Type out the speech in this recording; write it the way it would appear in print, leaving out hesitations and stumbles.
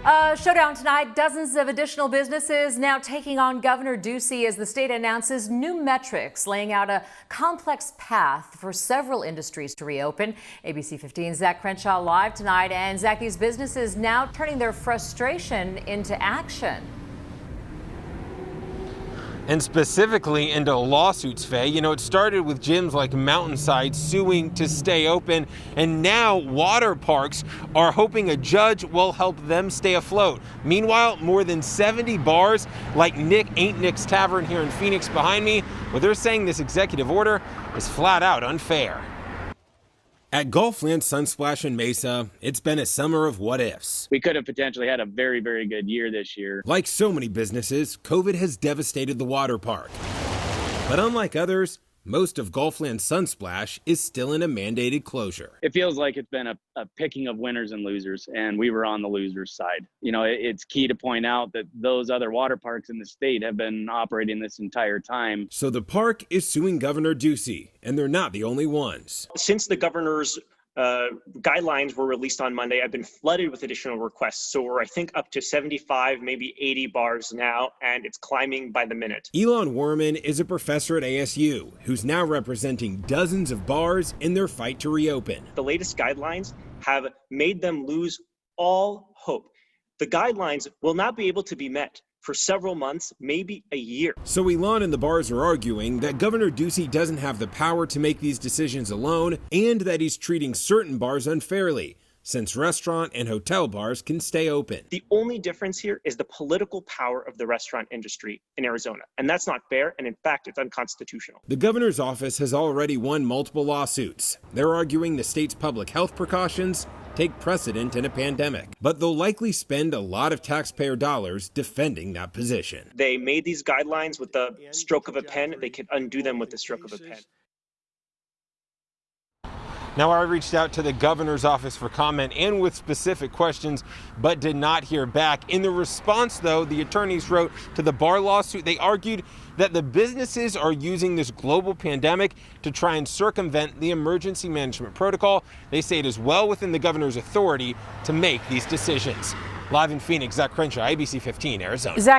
Showdown tonight. Dozens of additional businesses now taking on Governor Ducey as the state announces new metrics, laying out a complex path for several industries to reopen. ABC 15's Zach Crenshaw live tonight. And Zach, these businesses now turning their frustration into action. And specifically into lawsuits, Faye. You know, it started with gyms like Mountainside suing to stay open, and now water parks are hoping a judge will help them stay afloat. Meanwhile, more than 70 bars like Nick Ain't Nick's Tavern here in Phoenix behind me, well, they're saying this executive order is flat out unfair. At Gulfland Sunsplash in Mesa, it's been a summer of what ifs. We could have potentially had a very, very good year this year. Like so many businesses, COVID has devastated the water park. But unlike others, most of Gulfland Sunsplash is still in a mandated closure. It feels like it's been a picking of winners and losers, and we were on the losers' side. You know, it's key to point out that those other water parks in the state have been operating this entire time. So the park is suing Governor Ducey, and they're not the only ones. Since the governor's guidelines were released on Monday, I've been flooded with additional requests. So we're, I think, up to 75, maybe 80 bars now, and it's climbing by the minute. Elon Werman is a professor at ASU who's now representing dozens of bars in their fight to reopen. The latest guidelines have made them lose all hope. The guidelines will not be able to be met for several months, maybe a year. So Elon and the bars are arguing that Governor Ducey doesn't have the power to make these decisions alone, and that he's treating certain bars unfairly, since restaurant and hotel bars can stay open. The only difference here is the political power of the restaurant industry in Arizona, and that's not fair, and in fact, it's unconstitutional. The governor's office has already won multiple lawsuits. They're arguing the state's public health precautions take precedent in a pandemic, but they'll likely spend a lot of taxpayer dollars defending that position. They made these guidelines with the stroke of a pen. They could undo them with the stroke of a pen. Now, I reached out to the governor's office for comment and with specific questions, but did not hear back. In the response, though, the attorneys wrote to the bar lawsuit. They argued that the businesses are using this global pandemic to try and circumvent the emergency management protocol. They say it is well within the governor's authority to make these decisions. Live in Phoenix, Zach Crenshaw, ABC 15, Arizona. Zach